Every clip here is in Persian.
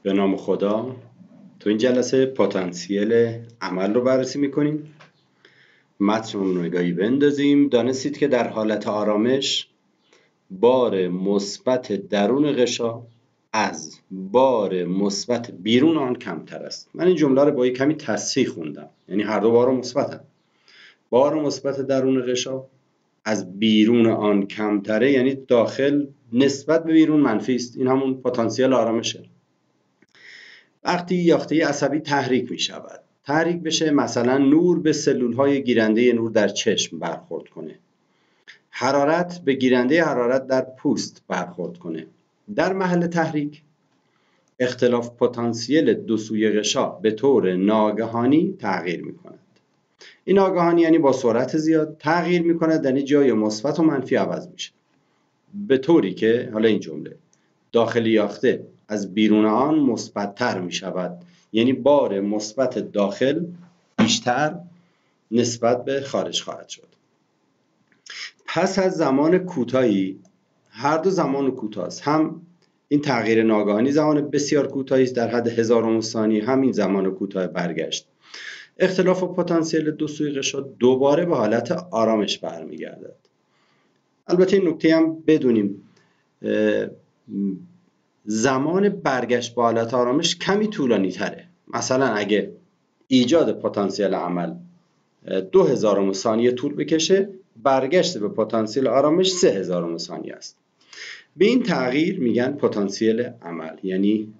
به نام خدا. تو این جلسه پتانسیل عمل رو بررسی میکنیم. متن رو نگاهی بندازیم. دانستید که در حالت آرامش بار مثبت درون غشا از بار مثبت بیرون آن کمتر است. من این جمله رو با یک کمی تصحیح خوندم، یعنی هر دو بار مثبتن. بار مثبت درون غشا از بیرون آن کمتره، یعنی داخل نسبت به بیرون منفی است. این همون پتانسیل آرامشه. وقتی یافته عصبی تحریک می شود، تحریک بشه، مثلا نور به سلول های گیرنده نور در چشم برخورد کنه، حرارت به گیرنده حرارت در پوست برخورد کنه، در محل تحریک اختلاف پتانسیل دو سوی غشا به طور ناگهانی تغییر می کند. این ناگهانی یعنی با سرعت زیاد تغییر می کند، یعنی جای مثبت و منفی عوض میشه، به طوری که حالا این جمله داخل یافته از بیرون آن مثبت‌تر می شود، یعنی بار مثبت داخل بیشتر نسبت به خارج خواهد شد. پس از زمان کوتاهی، هر دو زمان کوتاه است، هم این تغییر ناگهانی زمان بسیار کوتاهی است در حد هزارم ثانیه، هم این زمان کوتاه برگشت، اختلاف پتانسیل دو سوی غشا دوباره به حالت آرامش برمیگردد. البته این نکته هم بدونیم، زمان برگشت به حالت آرامش کمی طولانی تره. مثلا اگه ایجاد پتانسیل عمل 2000 ثانیه طول بکشه، برگشت به پتانسیل آرامش 3000 ثانیه است. به این تغییر میگن پتانسیل عمل، یعنی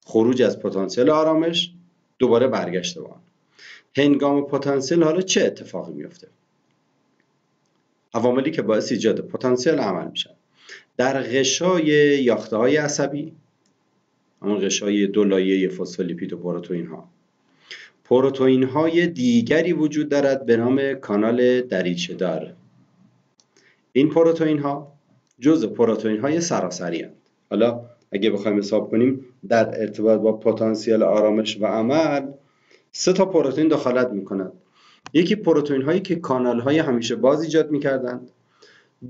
خروج از پتانسیل آرامش دوباره برگشت به آن. هنگام پتانسیل حالا چه اتفاقی میفته؟ عواملی که باعث ایجاد پتانسیل عمل میشن در غشای یافته‌های عصبی، همون غشای دو لایه فسفولیپید و پروتئین ها، پروتئین های دیگری وجود دارد به نام کانال دریچه دار. این پروتئین ها جزء پروتئین های سراسری هستند. حالا اگه بخوایم حساب کنیم در ارتباط با پتانسیل آرامش و عمل 3 تا پروتئین دخالت میکنند. یکی پروتئین هایی که کانال های همیشه باز ایجاد میکردند،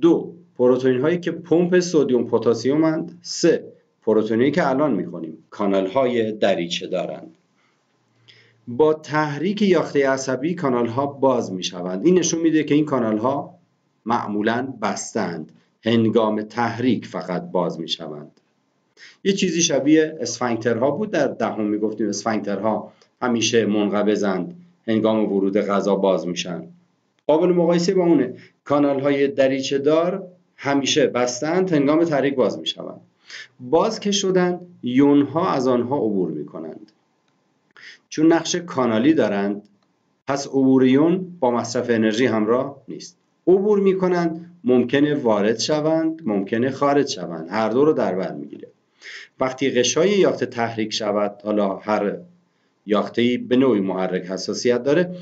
2 پروتئین هایی که پمپ سدیم پتاسیم اند، 3 پروتئینی که الان میخونیم کانال های دریچه دارند. با تحریک یاخته عصبی کانال ها باز میشوند. این نشون میده که این کانال ها معمولاً بستند، هنگام تحریک فقط باز میشوند. یه چیزی شبیه اسفنکترها بود. در دهم میگفتیم اسفنکترها همیشه منقبضند، هنگام ورود غذا باز میشن. قابل مقایسه با اونه، کانال های دریچه دار همیشه بستند، هنگام تحریک باز میشوند. باز که شدن، یون ها از آنها عبور میکنند. چون نقش کانالی دارند، پس عبور یون با مصرف انرژی همراه نیست. عبور میکنند، ممکنه وارد شوند، ممکنه خارج شوند، هر دو رو در بر میگیره. وقتی غشای یافته تحریک شود، حالا هر یافته‌ای به نوعی محرک حساسیت داره،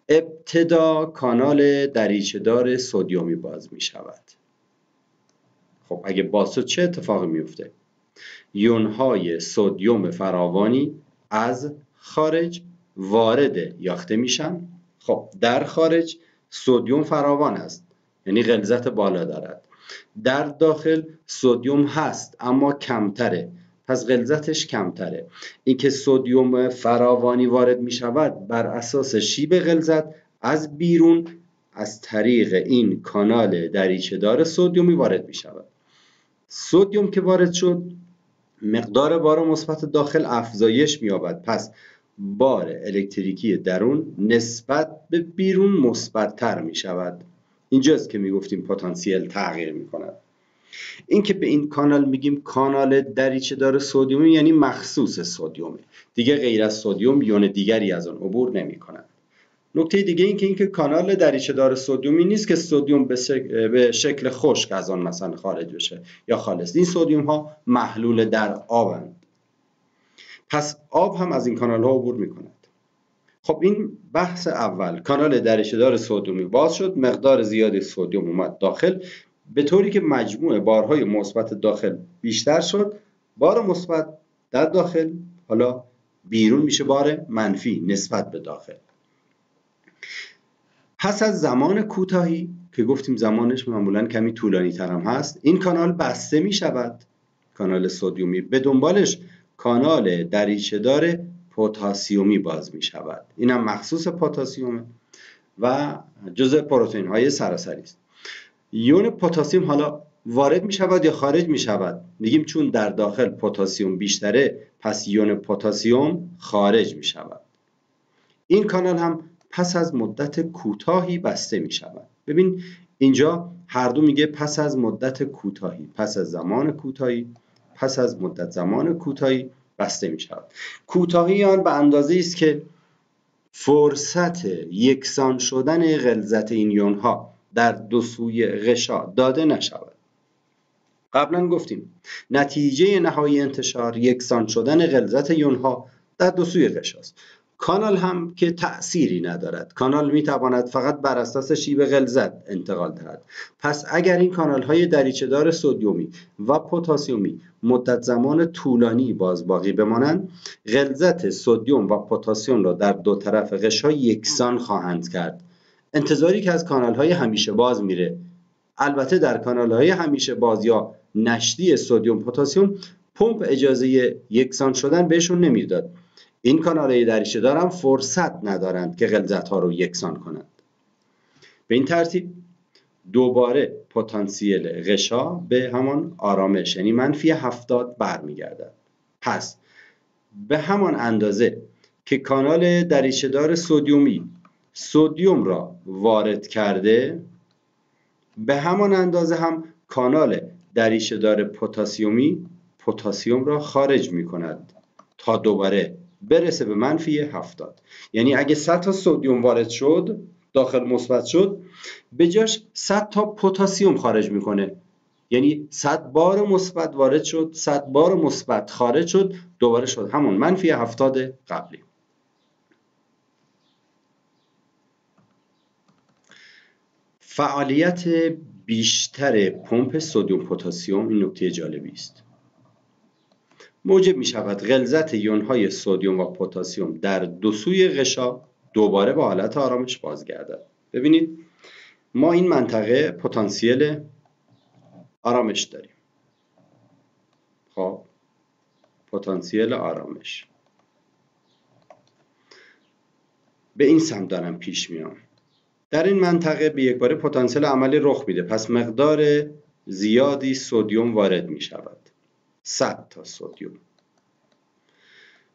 ابتدا کانال دریچه دار سدیمی باز می شود. خب اگه باز شد چه اتفاقی میفته؟ یونهای سدیم فراوانی از خارج وارد یاخته میشن. خب در خارج سدیم فراوان است، یعنی غلظت بالا دارد. در داخل سدیم هست اما کمتره، پس غلظتش کمتره. اینکه سدیم فراوانی وارد می شود بر اساس شیب غلظت از بیرون از طریق این کانال دریچه دار سدیمی وارد می شود. سدیم که وارد شد، مقدار بار مثبت داخل افزایش می یابد، پس بار الکتریکی درون نسبت به بیرون مثبت‌تر می شود. اینجاست که می گفتیم پتانسیل تغییر می کند. این که به این کانال میگیم کانال دریچه دار سدیمی، یعنی مخصوص سدیمه، دیگه غیر از سدیم یون دیگری از آن عبور نمی کنند. نکته دیگه این که اینکه کانال دریچه دار سدیمی نیست که سدیم به شکل خشک از آن مثلا خارج بشه یا خالص. این سدیم ها محلول در آبند، پس آب هم از این کانال ها عبور می کند. خب این بحث اول، کانال دریچه دار سدیمی باز شد، مقدار زیادی سدیم اومد داخل، به طوری که مجموع بارهای مثبت داخل بیشتر شد. بار مثبت در داخل حالا بیرون میشه بار منفی نسبت به داخل. پس از زمان کوتاهی که گفتیم زمانش معمولا کمی طولانی تر هم هست، این کانال بسته می شود، کانال سدیمی، به دنبالش کانال دریچه‌دار پتاسیمی باز می شود. اینم مخصوص پتاسیمه و جزء پروتئین های سراسری است. یون پتاسیم حالا وارد می شود یا خارج می شود؟ میگیم چون در داخل پتاسیم بیشتره پس یون پتاسیم خارج می شود. این کانال هم پس از مدت کوتاهی بسته می شود. ببین اینجا هر دو میگه پس از مدت کوتاهی، پس از زمان کوتاهی، پس از مدت زمان کوتاهی بسته می شود. کوتاهی آن به اندازه است که فرصت یکسان شدن غلظت این یون ها در دو سوی غشا داده نشود. قبلا گفتیم نتیجه نهایی انتشار یکسان شدن غلظت یون ها در دو سوی غشا است. کانال هم که تأثیری ندارد. کانال می تواند فقط بر اساس شیب غلظت انتقال دهد. پس اگر این کانال های دریچه‌دار سدیومی و پتاسیمی مدت زمان طولانی باز باقی بمانند، غلظت سدیم و پتاسیم را در دو طرف غشا یکسان خواهند کرد. انتظاری که از کانال های همیشه باز میره. البته در کانال های همیشه باز یا نشتی سدیم پتاسیم پمپ اجازه یکسان شدن بهشون نمیداد. این کانال‌های دریچه‌دار هم فرصت ندارند که غلظت‌ها رو یکسان کنند. به این ترتیب دوباره پتانسیل غشا به همان آرامش یعنی -70 برمیگردد. پس به همان اندازه که کانال دریچه‌دار سدیومی سدیم را وارد کرده، به همان اندازه هم کانال دریچه‌دار پتاسیمی پتاسیم را خارج می‌کند تا دوباره برسه به -70. یعنی اگه 100 تا سدیم وارد شد، داخل مثبت شد، به جاش 100 تا پتاسیم خارج میکنه. یعنی 100 بار مثبت وارد شد، 100 بار مثبت خارج شد، دوباره شد همون -70 قبلی. فعالیت بیشتر پمپ سدیم پتاسیم این نکته جالبی است. موجب می شود غلظت یون‌های سدیم و پتاسیم در دو سوی غشا دوباره به حالت آرامش بازگردد. ببینید ما این منطقه پتانسیل آرامش داریم. خب پتانسیل آرامش به این سمت دارم پیش میام. در این منطقه به یک باره پتانسیل عملی رخ میده، پس مقدار زیادی سدیم وارد می شود. 100 تا سدیم.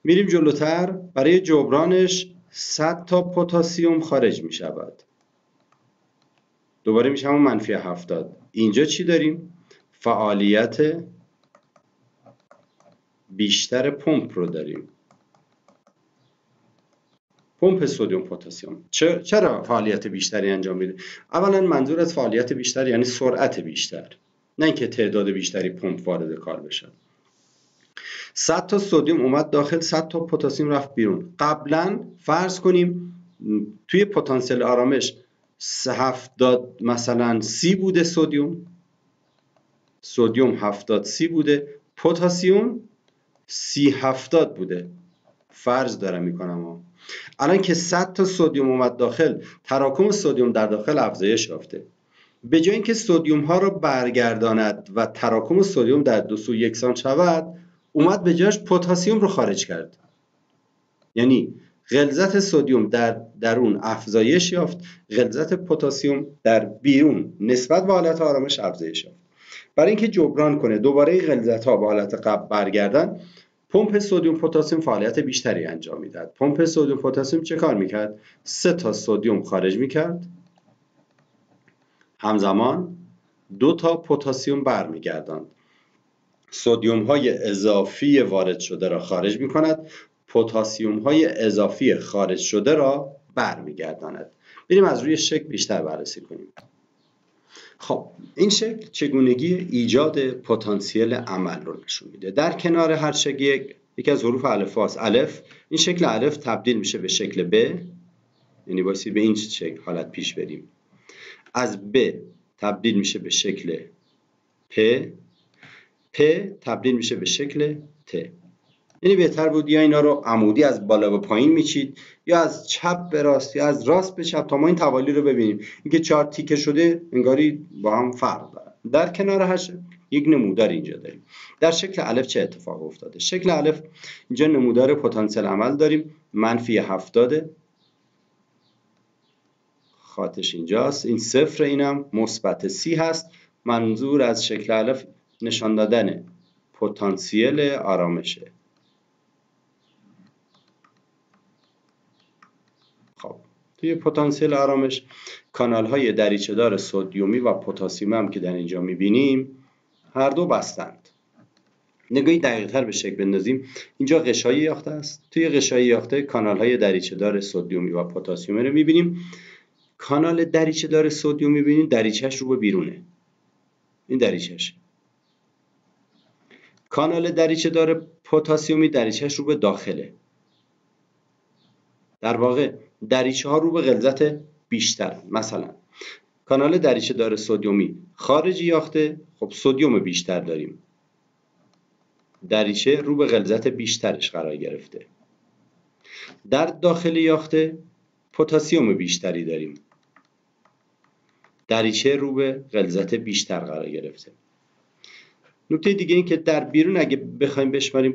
میریم جلوتر، برای جبرانش 100 تا پتاسیم خارج می شود. دوباره میشه همون -70. اینجا چی داریم؟ فعالیت بیشتر پمپ رو داریم. پمپ سدیم پتاسیم چرا فعالیت بیشتری انجام میده؟ اولا منظور از فعالیت بیشتر یعنی سرعت بیشتر، نه اینکه تعداد بیشتری پمپ وارد کار بشه. 100 تا سدیم اومد داخل، 100 تا پتاسیم رفت بیرون. قبلا فرض کنیم توی پتانسیل آرامش 70 مثلا 30 بوده سدیم 70 30 بوده، پتاسیم 30 70 بوده. فرض دارم میکنم. الان که 100 تا سدیم اومد داخل، تراکم سدیم در داخل افزایش یافته. به جای اینکه سدیم ها رو برگرداند و تراکم سدیم در دو سو یکسان شود، اومد به جاش پتاسیم رو خارج کرد. یعنی غلظت سدیم در درون افزایش یافت، غلظت پتاسیم در بیرون نسبت به حالت آرامش افزایش یافت. برای اینکه جبران کنه دوباره غلظت ها به حالت قبل برگردن، پمپ سدیم پتاسیم فعالیت بیشتری انجام میداد. پمپ سدیم پتاسیم چه کار میکرد؟ 3 تا سدیم خارج میکرد، همزمان 2 تا پتاسیم برمیگرداند. سدیم های اضافی وارد شده را خارج می کند، پتاسیم های اضافی خارج شده را برمیگرداند. بریم از روی شکل بیشتر بررسی کنیم. خب این شکل چگونگی ایجاد پتانسیل عمل رو نشون میده. در کنار هر شکل یکی از حروف الفباست. الف، این شکل الف تبدیل میشه به شکل ب، یعنی واسه به این شکل حالت پیش بریم. از ب تبدیل میشه به شکل پ، پ تبدیل میشه به شکل ت. یعنی بهتر بود یا اینا رو عمودی از بالا به پایین میچید یا از چپ به راست یا از راست به چپ تا ما این توالی رو ببینیم. اینکه 4 تیکه شده انگاری با هم فرق داره. در کنار هر شکل یک نمودار اینجا داریم. در شکل الف چه اتفاق افتاده؟ شکل الف اینجا نمودار پتانسیل عمل داریم، منفی 70 خاطش اینجاست، این صفر، اینم مثبت 30 هست. منظور از شکل الف نشان دادن پتانسیل آرامشه. خب توی پتانسیل آرامش کانال های دریچه دار سدیومی و پتاسیمی هم که در اینجا میبینیم هر دو بستند. نگاهی دقیق تر به شکل بندازیم، اینجا غشای یاخته است. توی غشای یاخته کانال های دریچه دار سدیومی و پتاسیمی رو میبینیم. کانال دریچه دار سدیم میبینیم دریچهش رو به بیرونه، این دریچهش. کانال دریچه دار پتاسیمی دریچهش رو به داخله. در واقع دریچه ها رو به غلظت بیشتر. مثلا کانال دریچه دار سدیمی خارج یاخته، خب سدیم بیشتر داریم، دریچه رو به غلظت بیشترش قرار گرفته. در داخل یاخته پتاسیم بیشتری داریم، دریچه رو به غلظت بیشتر قرار گرفته. نکته دیگه این که در بیرون اگه بخوایم بشماریم،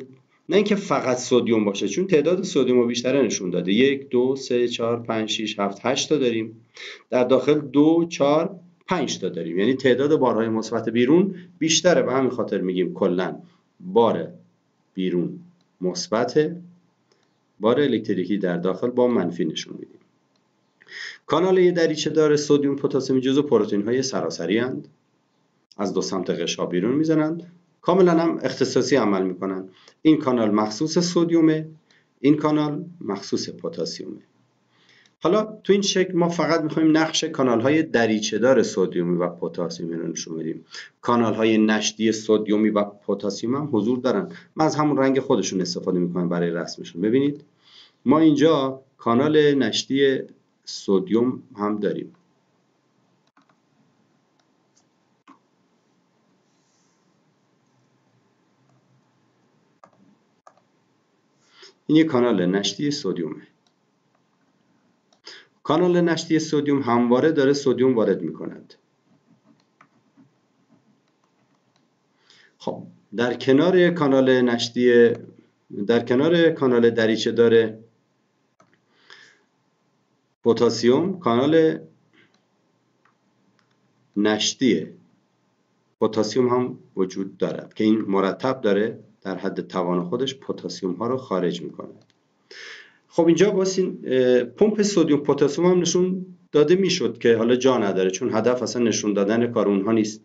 نه اینکه فقط سدیم باشه، چون تعداد سدیم بیشتره نشون داده. 1 2 3 4 5 6 7 8 تا داریم، در داخل 2 4 5 تا داریم، یعنی تعداد بارهای مثبت بیرون بیشتره. به همین خاطر میگیم کلا بار بیرون مثبت، بار الکتریکی در داخل با منفی نشون میدیم. کانال دریچه دار سدیم پتاسیم جزو پروتئین های سراسری اند، از دو سمت غشا بیرون میزنند، کاملا هم اختصاصی عمل میکنن. این کانال مخصوص سدیمه، این کانال مخصوص پتاسیمه. حالا تو این شکل ما فقط میخوایم نقش کانال های دریچه دار سدیمی و پتاسیمی رو نشون بدیم. کانال های نشتی سدیمی و پتاسیم هم حضور دارن. من از همون رنگ خودشون استفاده میکنم برای رسمشون. ببینید ما اینجا کانال نشتی سدیم هم داریم. این یک کانال نشتی سدیمه. کانال نشتی سدیم همواره داره سدیم وارد میکند. خب در کنار کانال دریچه دار پتاسیم کانال نشتی پتاسیم هم وجود دارد که این مرتب داره در حد توان خودش پتاسیم ها رو خارج میکنه. خب اینجا واسه پمپ سدیم پتاسیم هم نشون داده میشد که حالا جا نداره، چون هدف اصلا نشون دادن کار اونها نیست.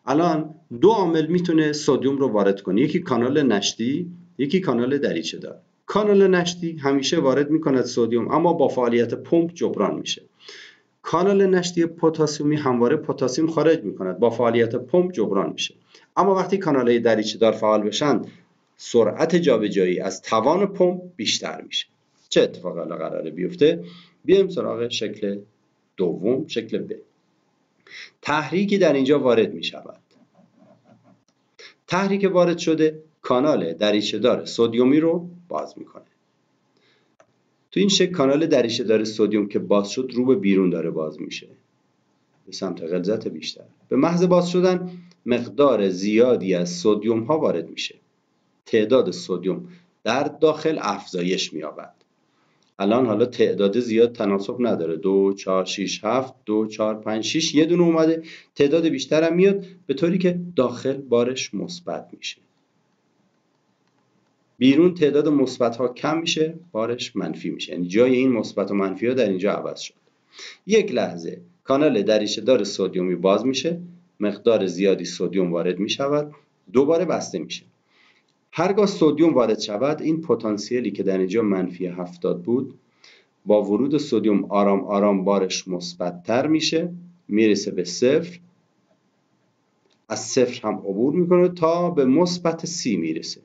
الان دو عامل میتونه سدیم رو وارد کنه، یکی کانال نشتی، یکی کانال دریچه دار. کانال نشتی همیشه وارد میکند سدیم، اما با فعالیت پمپ جبران میشه. کانال نشتی پتاسیمی همواره پتاسیم خارج میکند، با فعالیت پمپ جبران میشه. اما وقتی کانال‌های دریچه دار فعال بشن، سرعت جابجایی از توان پمپ بیشتر میشه. چه اتفاقی حالا قراره بیفته؟ بیایم سراغ شکل دوم، شکل ب. تحریکی در اینجا وارد میشود. تحریک وارد شده کانال دریچه دار سدیمی رو باز میکنه. تو این شکل کانال دریچه دار سدیم که باز شد رو به بیرون داره باز میشه، به سمت غلظت بیشتر. به محض باز شدن مقدار زیادی از سدیم ها وارد میشه. تعداد سدیم در داخل افزایش می‌یابد. الان حالا تعداد زیاد تناسب نداره، 2 4 6 7 2 4 5 6 یه دونه اومده، تعداد بیشتر هم میاد، به طوری که داخل بارش مثبت میشه. بیرون تعداد مثبت ها کم میشه، بارش منفی میشه. یعنی جای این مثبت و منفی ها در اینجا عوض شد. یک لحظه کانال دریچه دار سدیمی باز میشه، مقدار زیادی سدیم وارد میشود، دوباره بسته میشه. هرگاه سدیم وارد شود، این پتانسیلی که در اینجا منفی 70 بود، با ورود سدیم آرام آرام بارش مثبت تر میشه، میرسه به 0. از 0 هم عبور میکنه تا به مثبت 30 میرسه.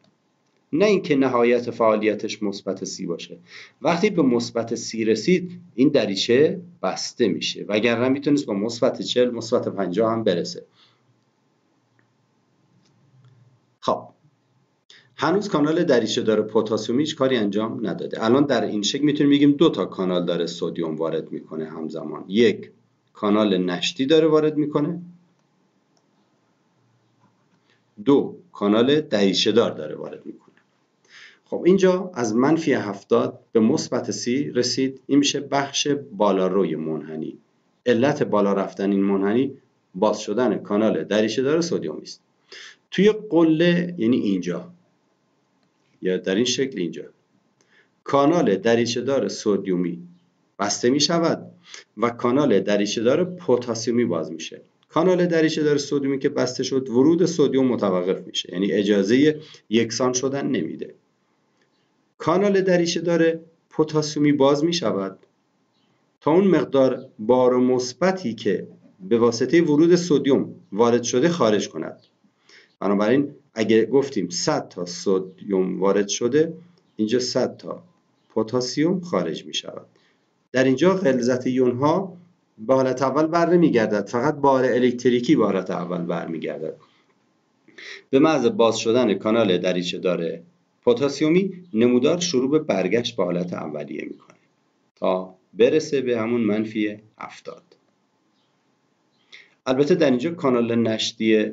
نه اینکه نهایت فعالیتش مثبت 30 باشه. وقتی به مثبت 30 رسید، این دریچه بسته میشه، وگرنه میتونست با مثبت 40 مثبت 50 هم برسه. خب هنوز کانال دریچه دار پتاسیمی هیچ کاری انجام نداده. الان در این شکل میتونیم بگیم دو تا کانال داره سدیم وارد میکنه همزمان. یک کانال نشتی داره وارد میکنه 2 کانال دریچه دار داره وارد میکنه. خب اینجا از منفی 70 به مثبت 30 رسید. این میشه بخش بالاروی منحنی. علت بالا رفتن این منحنی باز شدن کانال دریچه دار سدیومی است. توی قله یعنی اینجا یا در این شکل اینجا کانال دریچه دار سدیومی بسته می شود و کانال دریچه دار پتاسیمی باز میشه. کانال دریچه دار سدیومی که بسته شد ورود سدیم متوقف میشه، یعنی اجازه یکسان شدن نمیده. کانال دریچه دار پتاسیمی باز می شود تا اون مقدار بار مثبتی که به واسطه ورود سدیم وارد شده خارج کند. بنابراین اگه گفتیم 100 تا سدیم وارد شده، اینجا 100 تا پتاسیم خارج می شود. در اینجا غلظت یون ها به حالت اول بر نمی گردد، فقط بار الکتریکی به حالت اول بر می گردد. به محض باز شدن کانال دریچه دار پتاسیمی نمودار شروع به برگشت به حالت اولیه میکنه تا برسه به همون منفی 70. البته در اینجا کانال نشتی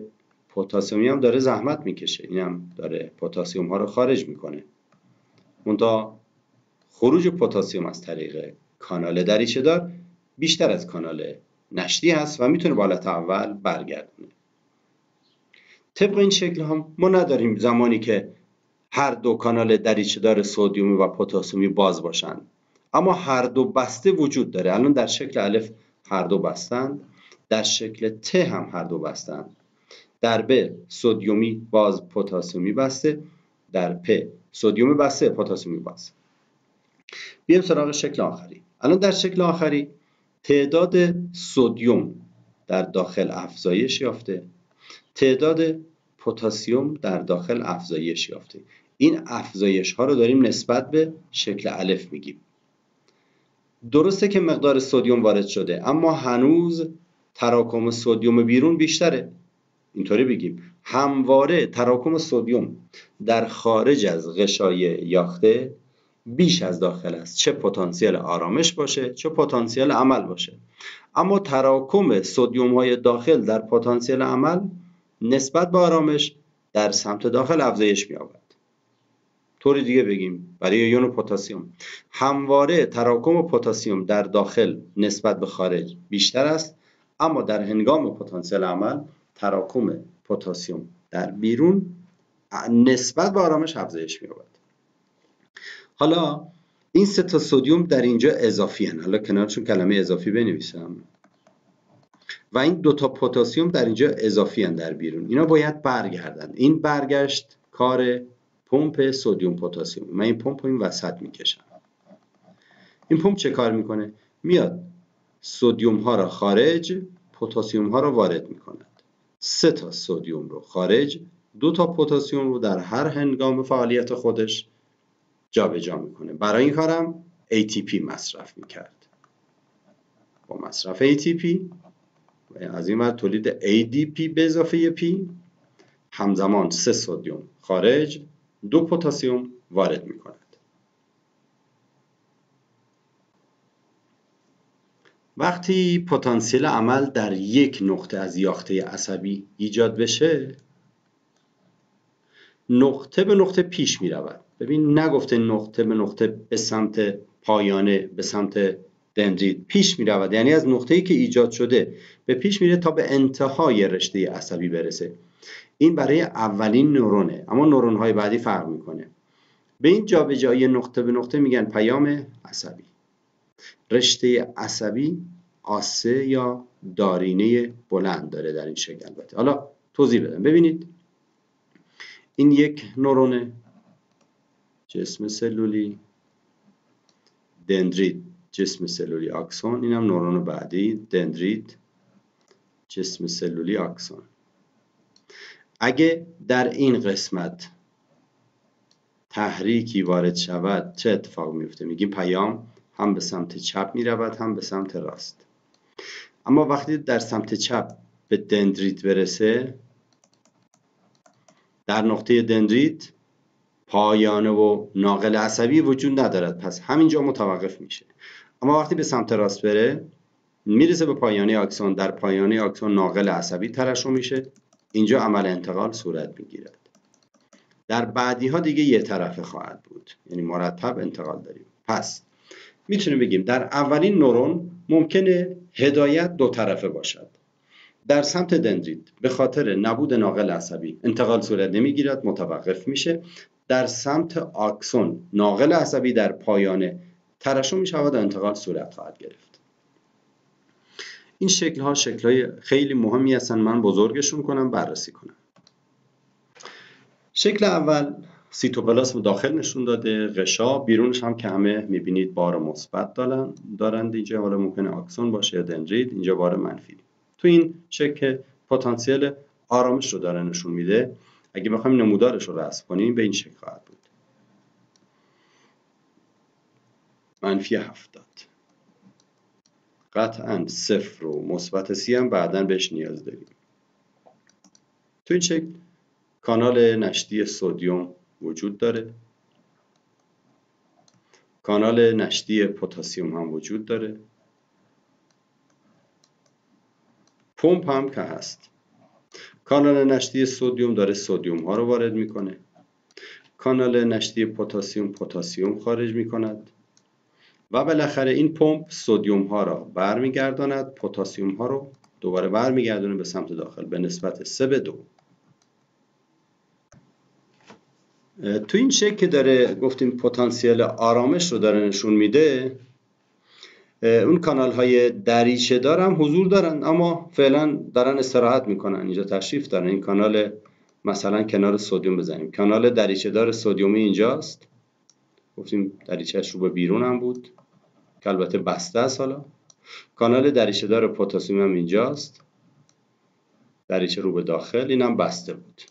پتاسیمی هم داره زحمت میکشه، این هم داره پتاسیم ها رو خارج میکنه. منتها خروج پتاسیم از طریق کانال دریچه دار بیشتر از کانال نشتی هست و میتونه به حالت اول برگردونه. طبق این شکل هم ما نداریم زمانی که هر دو کانال دریچه دار سدیومی و پتاسیمی باز باشند، اما هر دو بسته وجود داره. الان در شکل الف هر دو بستند، در شکل ت هم هر دو بستند. در ب سدیومی باز پتاسیمی بسته، در پ سدیومی بسته پتاسیمی باز. بیایم سراغ شکل آخری. الان در شکل آخری تعداد سدیم در داخل افزایش یافته، تعداد پتاسیم در داخل افزایش یافته. این افزایش ها رو داریم نسبت به شکل الف میگیم. درسته که مقدار سدیم وارد شده، اما هنوز تراکم سدیم بیرون بیشتره. اینطوری بگیم همواره تراکم سدیم در خارج از غشای یاخته بیش از داخل است، چه پتانسیل آرامش باشه چه پتانسیل عمل باشه. اما تراکم سدیم های داخل در پتانسیل عمل نسبت به آرامش در سمت داخل افزایش می‌یابد. طوری دیگه بگیم برای یون پتاسیم همواره تراکم پتاسیم در داخل نسبت به خارج بیشتر است، اما در هنگام پتانسیل عمل تراکم پتاسیم در بیرون نسبت به آرامش افزایش می‌یابد. حالا این سه تا سدیم در اینجا اضافی هستند. حالا کنارشون کلمه اضافی بنویسم. و این دو تا پتاسیم در اینجا اضافی هستند در بیرون. اینا باید برگردن. این برگشت کار پمپ سدیم پتاسیم. من این پمپ رو این وسط میکشم. این پمپ چه کار میکنه؟ میاد سدیم ها را خارج، پتاسیم ها را وارد میکند. 3 تا سدیم رو خارج، 2 تا پتاسیم رو در هر هنگام فعالیت خودش جابجا میکنه. برای این کارم ATP مصرف میکرد. با مصرف ATP از این ور تولید ADP به اضافه P همزمان 3 سدیم خارج 2 پتاسیم وارد می کند. وقتی پتانسیل عمل در یک نقطه از یاخته عصبی ایجاد بشه، نقطه به نقطه پیش می رود. ببین نگفته نقطه به نقطه به سمت پایانه، به سمت دندریت پیش می رود، یعنی از نقطه‌ای که ایجاد شده به پیش میره تا به انتهای رشته عصبی برسه. این برای اولین نورونه، اما نورون‌های بعدی فرق میکنه. به این جابجایی نقطه به نقطه میگن پیام عصبی. رشته عصبی آسه یا دارینه بلند داره در این شکل. البته حالا توضیح بدم. ببینید این یک نورونه، جسم سلولی، دندریت جسم سلولی آکسون، اینم نورون بعدی دندریت جسم سلولی آکسون. اگه در این قسمت تحریکی وارد شود چه اتفاق میفته؟ میگیم پیام هم به سمت چپ میرود هم به سمت راست. اما وقتی در سمت چپ به دندریت برسه، در نقطه دندریت پایانه و ناقل عصبی وجود ندارد، پس همینجا متوقف میشه. اما وقتی به سمت راست بره میرسه به پایانه آکسون، در پایانه آکسون ناقل عصبی ترشح میشه اینجا عمل انتقال صورت میگیرد. در بعدی ها دیگه یه طرفه خواهد بود، یعنی مرتب انتقال داریم. پس میتونیم بگیم در اولین نورون ممکنه هدایت دو طرفه باشد. در سمت دندریت به خاطر نبود ناقل عصبی انتقال صورت نمیگیرد، متوقف میشه. در سمت آکسون ناقل عصبی در پایان ترشح میشود و انتقال صورت خواهد گرفت. این شکل ها شکل های خیلی مهمی هستن، من بزرگشون کنم بررسی کنم. شکل اول سیتوپلاسم داخل نشون داده، غشا، بیرونش هم که همه میبینید بار مثبت دارند. اینجا حالا ممکنه آکسون باشه یا دندریت، اینجا بار منفی. تو این شکل پتانسیل آرامش رو داره نشون میده. اگه بخوایم نمودارش رو رسم کنیم به این شکل خواهد بود. -70. قطعاً 0 و مثبت 30 هم بعداً بهش نیاز داریم. تو این شکل کانال نشتی سدیم وجود داره. کانال نشتی پتاسیم هم وجود داره. پمپ هم که هست. کانال نشتی سدیم داره سدیم ها رو وارد میکنه. کانال نشتی پتاسیم خارج میکند. و بالاخره این پمپ سدیم ها را برمیگرداند، پتاسیم ها رو دوباره برمیگردونه به سمت داخل به نسبت 3:2. تو این شکل که داره گفتیم پتانسیل آرامش رو داره نشون میده، اون کانال های دریچه دار هم حضور دارن اما فعلا دارن استراحت میکنن، اینجا تشریف دارن. این کانال مثلا کنار سدیم بزنیم، کانال دریچه دار سدیمی اینجاست، گفتیم دریچهش رو به بیرون هم بود که البته بسته است. حالا کانال دریچه دار پتاسیم هم اینجاست، دریچه رو به داخل، این هم بسته بود.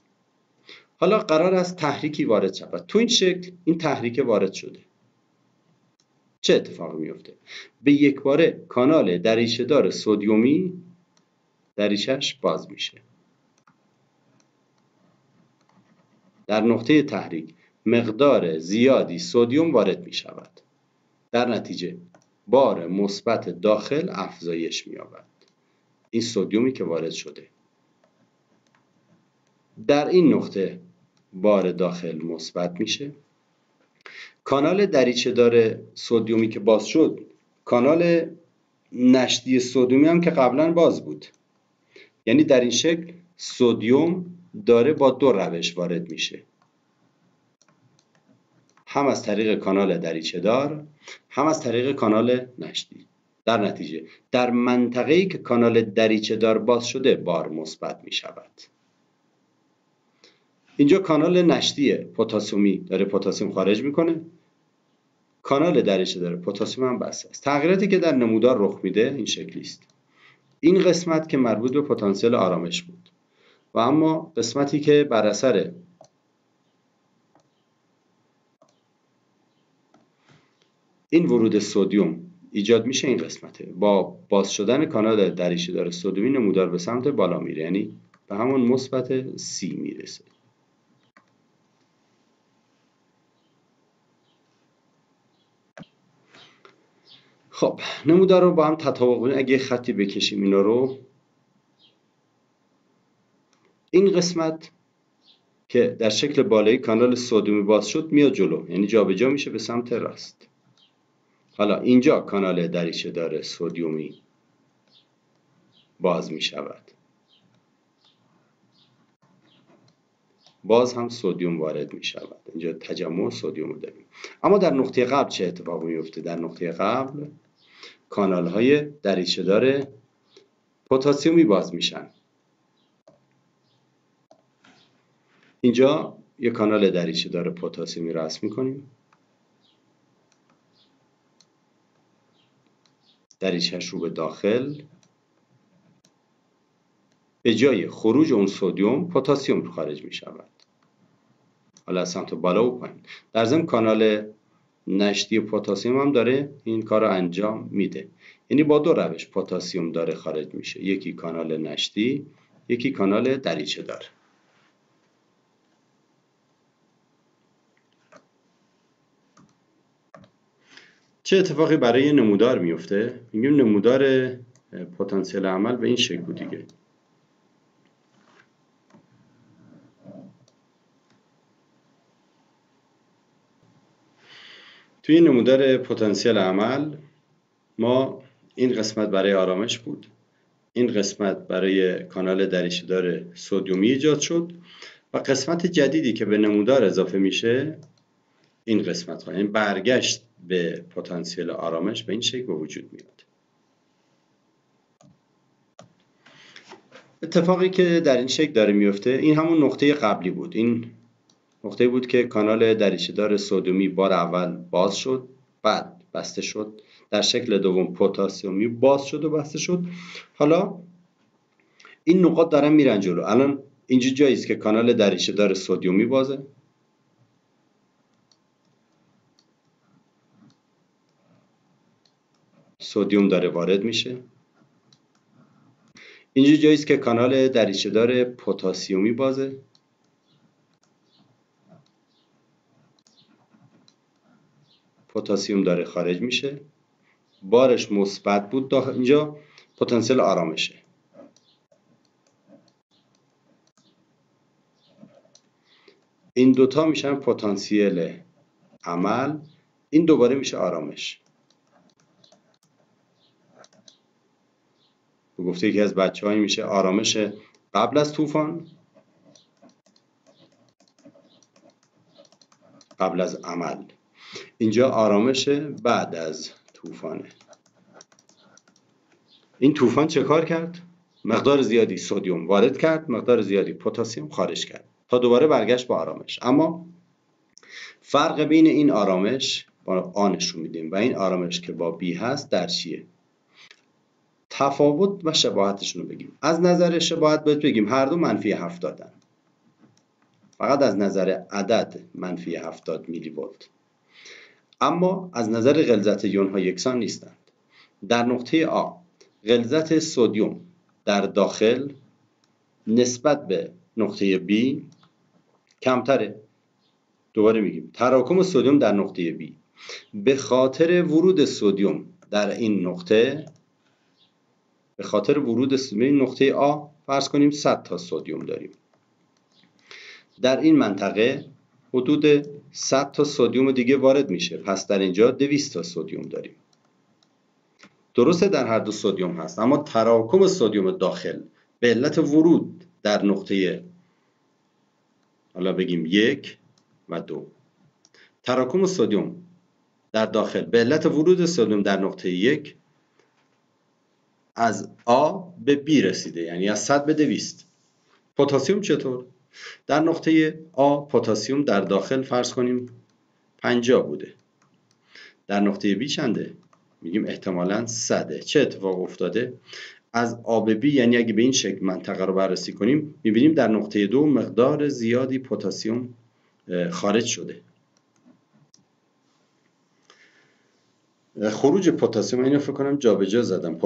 حالا قرار است تحریکی وارد شود. تو این شکل این تحریک وارد شده. چه اتفاقی میفته؟ به یک باره کانال دریچه دار سدیمی دریچهش باز میشه. در نقطه تحریک مقدار زیادی سدیم وارد می شود. در نتیجه بار مثبت داخل افزایش می یابد. این سدیمی که وارد شده. در این نقطه بار داخل مثبت میشه. کانال دریچه دار سدیمی که باز شد، کانال نشتی سدیمی هم که قبلا باز بود. یعنی در این شکل سدیم داره با دو روش وارد میشه، هم از طریق کانال دریچه دار هم از طریق کانال نشتی. در نتیجه در منطقه‌ای که کانال دریچه دار باز شده بار مثبت می شود. اینجا کانال نشتی پتاسیمی داره پتاسیم خارج میکنه، کانال دریچه دار پتاسیم هم بسته است. تغییراتی که در نمودار رخ میده این شکلی است. این قسمت که مربوط به پتانسیل آرامش بود و اما قسمتی که بر اثر این ورود سدیم ایجاد میشه این قسمته. با باز شدن کانال دریچه دار سدیمی نمودار به سمت بالا میره، یعنی به همون مثبت 30 میرسه. خب نمودار رو با هم تطابق بدیم. اگه خطی بکشیم اینا رو، این قسمت که در شکل بالایی کانال سدیمی باز شد میاد جلو، یعنی جابجا میشه به سمت راست. حالا اینجا کانال دریچه دار سدیمی باز می شود، باز هم سدیم وارد می شود. اینجا تجمع سدیم رو داریم. اما در نقطه قبل چه اتفاقی میفته؟ در نقطه قبل کانال های دریچه دار پتاسیمی باز میشن. اینجا یک کانال دریچه دار پتاسیمی رسم میکنیم، دریچه‌اش رو به داخل، به جای خروج اون سدیم پتاسیم خارج می شود، حالا از سمت بالا و پایین. در ضمن کانال نشتی پتاسیم هم داره این کار رو انجام میده، یعنی با دو روش پتاسیم داره خارج میشه، یکی کانال نشتی، یکی کانال دریچه دار. چه اتفاقی برای نمودار میفته؟ میگیم نمودار پتانسیل عمل به این شکل بود دیگه. توی نمودار پتانسیل عمل ما این قسمت برای آرامش بود، این قسمت برای کانال دریچه‌دار سدیومی ایجاد شد و قسمت جدیدی که به نمودار اضافه میشه این قسمت ها، یعنی برگشت به پتانسیل آرامش به این شکل به وجود میاد. اتفاقی که در این شکل داره میفته این همون نقطه قبلی بود. این نقطه بود که کانال دریچه‌دار سدیومی بار اول باز شد، بعد بسته شد. در شکل دوم پتاسیمی باز شد و بسته شد. حالا این نقاط دارن میرن جلو. الان اینجا جایی است که کانال دریچه‌دار سدیومی بازه، سدیم داره وارد میشه. اینجا جایی است که کانال دریچه‌دار پتاسیمی بازه، پتاسیم داره خارج میشه، بارش مثبت بود، اینجا پتانسیل آرامشه. این دوتا میشن پتانسیل عمل، این دوباره میشه آرامش. گفته یکی از بچه‌هایی میشه آرامش قبل از طوفان، قبل از عمل. اینجا آرامش بعد از طوفانه. این طوفان چه کار کرد؟ مقدار زیادی سدیم وارد کرد، مقدار زیادی پتاسیم خارج کرد تا دوباره برگشت به آرامش. اما فرق بین این آرامش با آ نشون میدیم و این آرامش که با بی هست در چیه؟ تفاوت و شباهتشون رو بگیم. از نظر شباهت باید بگیم هر دو منفی 70 فقط از نظر عدد منفی 70 میلی ولت. اما از نظر غلظت یونها یکسان نیستند. در نقطه آ غلظت سدیم در داخل نسبت به نقطه B کمتره. دوباره میگیم تراکم سدیم در نقطه B به خاطر ورود سدیم در این نقطه، به خاطر ورود این نقطه آ فرض کنیم 100 تا سدیم داریم. در این منطقه حدود 100 تا سدیم دیگه وارد میشه، پس در اینجا 200 تا سدیم داریم. درسته در هر دو سدیم هست، اما تراکم سدیم داخل به علت ورود در نقطه، حالا بگیم 1 و 2، تراکم سدیم در داخل به علت ورود سدیم در نقطه 1 از آ به بی رسیده، یعنی از 100 به 200. پتاسیم چطور؟ در نقطه آ پتاسیم در داخل فرض کنیم 50 بوده، در نقطه بی چنده؟ میگیم احتمالاً 100. چه اتفاق افتاده؟ از آ به بی، یعنی اگه به این شکل منطقه رو بررسی کنیم میبینیم در نقطه 2 مقدار زیادی پتاسیم خارج شده. خروج پتاسیم، اینو فکر کنم جابجا زدم.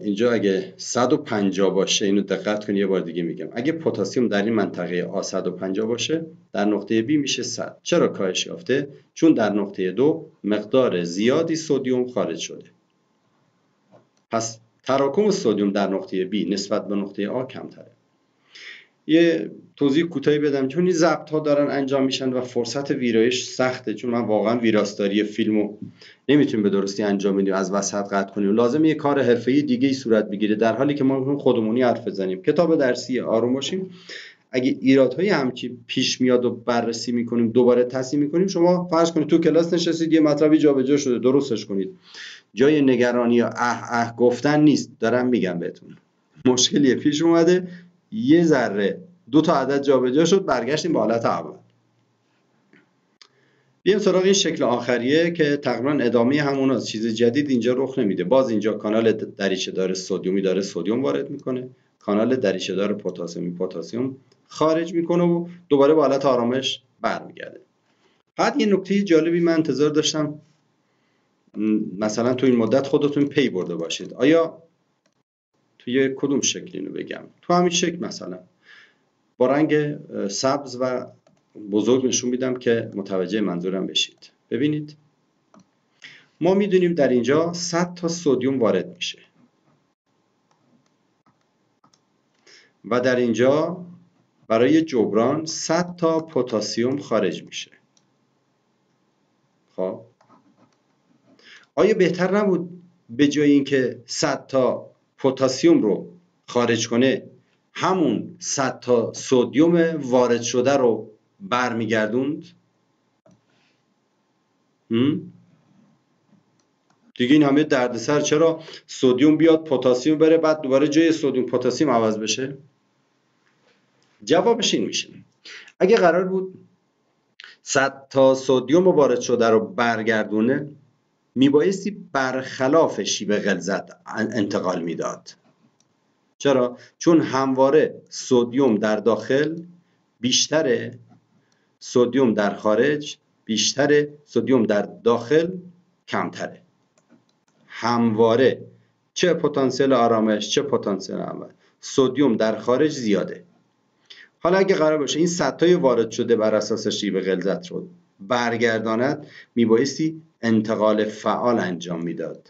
اینجا اگه 150 باشه، اینو دقت کنید، یه بار دیگه میگم، اگه پتاسیم در این منطقه آ 150 باشه، در نقطه بی میشه 100. چرا کاهش یافته؟ چون در نقطه 2 مقدار زیادی سدیم خارج شده. پس تراکم سدیم در نقطه بی نسبت به نقطه آ کمتره. یه توضیح کوتاهی بدم، چون این ضبط ها دارن انجام میشن و فرصت ویرایش سخته، چون من واقعا ویراستاری فیلمو نمیتونیم به درستی انجام بدیم، از وسط قطع کنیم، لازمه یه کار حرفه‌ای دیگه صورت بگیره، در حالی که ما خودمونی حرف بزنیم. کتاب درسی آروم باشیم. اگه ایرادهای همچی پیش میاد و بررسی میکنیم، دوباره تصحیح میکنیم، شما فرض کنید تو کلاس نشستید یه مطلبی جابجا شده، درستش کنید. جای نگرانی یا اه گفتن نیست، دارم میگم بهتون مشکلی پیش اومده، یه ذره 2 تا عدد جابجا شد، برگشتیم به حالت اول. بیایم سراغ این شکل آخریه که تقریبا ادامه همون هست، چیز جدید اینجا رخ نمیده. باز اینجا کانال دریچه‌دار سدیومی داره سدیم وارد میکنه، کانال دریچه‌دار پتاسیم خارج میکنه و دوباره به حالت آرامش برمیگرده. بعد یه نکته جالبی من انتظار داشتم مثلا تو این مدت خودتون پی برده باشید. آیا توی کدوم شکل اینو بگم؟ تو همین شکل مثلا با رنگ سبز و بزرگ نشون میدم که متوجه منظورم بشید. ببینید ما میدونیم در اینجا 100 تا سدیم وارد میشه و در اینجا برای جبران 100 تا پتاسیم خارج میشه. خب آیا بهتر نبود به جای اینکه 100 تا پتاسیم رو خارج کنه همون 100 تا سدیم وارد شده رو برمیگردوند؟ دیگه این همه دردسر چرا سدیم بیاد پتاسیم بره بعد دوباره جای سدیم پتاسیم عوض بشه؟ جوابش این میشه اگه قرار بود 100 تا سدیم وارد شده رو برگردونه میبایستی برخلاف شیب غلظت انتقال میداد. چرا؟ چون همواره سدیم در داخل بیشتره، سدیم در خارج بیشتره، سدیم در داخل کمتره. همواره چه پتانسیل آرامش چه پتانسیل عمل سدیم در خارج زیاده. حالا اگه قرار باشه این 100 تای وارد شده بر اساس شیب غلظت رو برگرداند میبایستی انتقال فعال انجام میداد.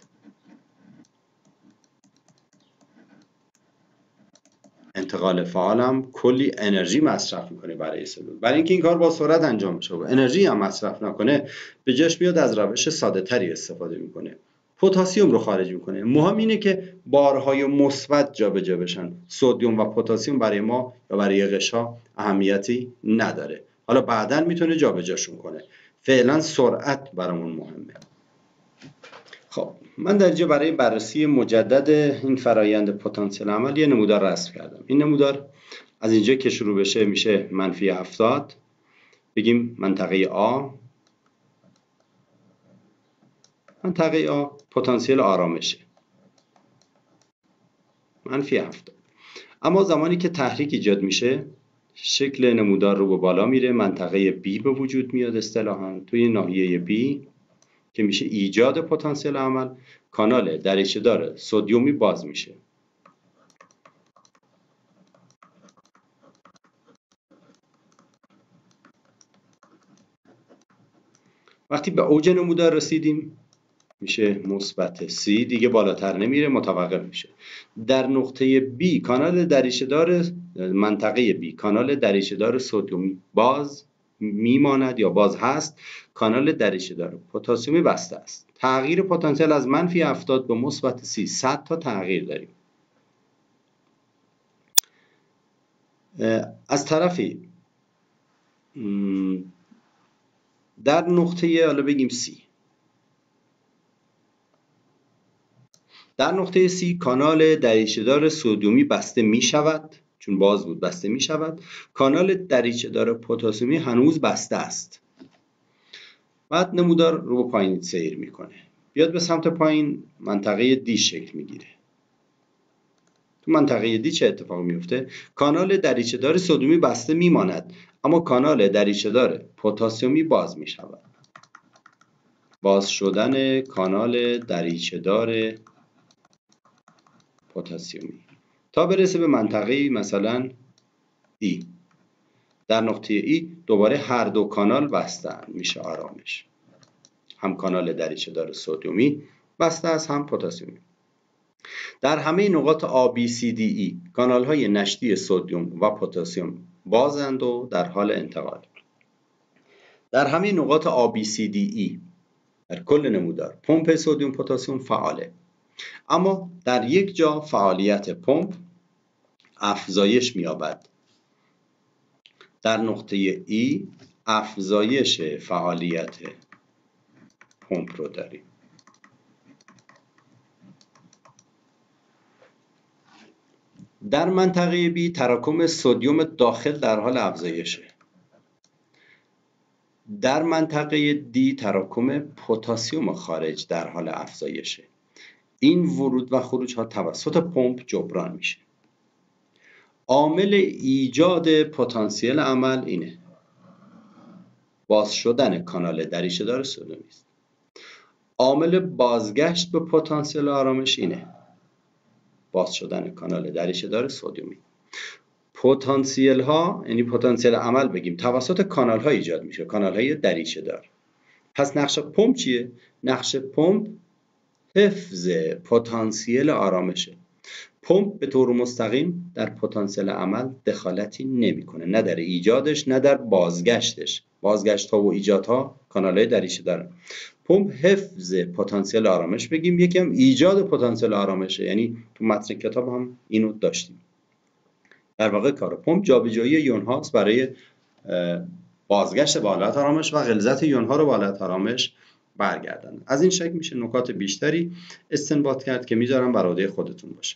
انتقال فعال هم کلی انرژی مصرف میکنه برای سلول. برای اینکه این کار با سرعت انجام بشه و انرژی هم مصرف نکنه به جاش بیاد از روش ساده تری استفاده میکنه. پتاسیم رو خارج میکنه. مهم اینه که بارهای مثبت جابجا بشن. سدیم و پتاسیم برای ما یا برای غشا اهمیتی نداره. حالا بعداً میتونه جابجاشون کنه. فعلا سرعت برامون مهمه. خب من در اینجا برای بررسی مجدد این فرایند پتانسیل عمل یه نمودار رسم کردم. این نمودار از اینجا که شروع بشه میشه -70. بگیم منطقه آ. منطقه آ پتانسیل آرامشه -70. اما زمانی که تحریک ایجاد میشه شکل نمودار رو به بالا میره، منطقه B به وجود میاد. اصطلاحاً توی ناحیه B که میشه ایجاد پتانسیل عمل، کانال دریچه‌دار سدیمی باز میشه. وقتی به اوج نمودار رسیدیم میشه -C، دیگه بالاتر نمیره، متوقف میشه. در نقطه B کانال دریچه‌دار منطقه B کانال دریچه‌دار سدیمی باز میماند یا باز هست، کانال دریچه‌دار پتاسیمی بسته است. تغییر پتانسیل از -70 به +C 100 تا تغییر داریم. از طرفی در نقطه حالا بگیم C، در نقطه C کانال دریچه‌دار سدیمی بسته می شود، چون باز بود بسته می شود. کانال دریچه‌دار پتاسیمی هنوز بسته است. بعد نمودار رو به پایین سیر میکنه، بیاد به سمت پایین منطقه D شکل میگیره. تو منطقه D چه اتفاقی میفته؟ کانال دریچه‌دار سدیمی بسته میماند اما کانال دریچه‌دار پتاسیمی باز می شود. باز شدن کانال دریچه‌دار پتاسیمی تا برسه به منطقه مثلا E. در نقطه E دوباره هر دو کانال بستن، میشه آرامش. هم کانال دریچه‌دار سدیمی بسته است هم پتاسیمی. در همه نقاط A B C D E کانال های نشتی سدیم و پتاسیم بازند و در حال انتقال. در همه نقاط A B C D E در کل نمودار پمپ سدیم پتاسیم فعاله، اما در یک جا فعالیت پمپ افزایش می‌یابد. در نقطه E افزایش فعالیت پمپ رو داریم. در منطقه B تراکم سدیم داخل در حال افزایشه. در منطقه D تراکم پتاسیم خارج در حال افزایشه. این ورود و خروج ها توسط پمپ جبران میشه. عامل ایجاد پتانسیل عمل اینه. باز شدن کانال دریچه‌دار سدیمی است. عامل بازگشت به پتانسیل آرامش اینه. باز شدن کانال دریچه‌دار سدیمی. پتانسیل ها یعنی پتانسیل عمل بگیم توسط کانال ها ایجاد میشه، کانال های دریچه‌دار. پس نقش پمپ چیه؟ نقش پمپ حفظ پتانسیل آرامشه. پمپ به طور مستقیم در پتانسیل عمل دخالتی نمیکنه، نه در ایجادش نه در بازگشتش. بازگشت ها و ایجاد ها کانال های دریچه داره. پمپ حفظ پتانسیل آرامش بگیم، یکم ایجاد پتانسیل آرامشه، یعنی تو متن کتاب هم اینو داشتیم. در واقع کار پمپ جابجایی یون هاست برای بازگشت به حالت آرامش و غلظت یون ها رو به حالت آرامش برگردن. از این شکل میشه نکات بیشتری استنباط کرد که میذارم بر عهده خودتون باشه.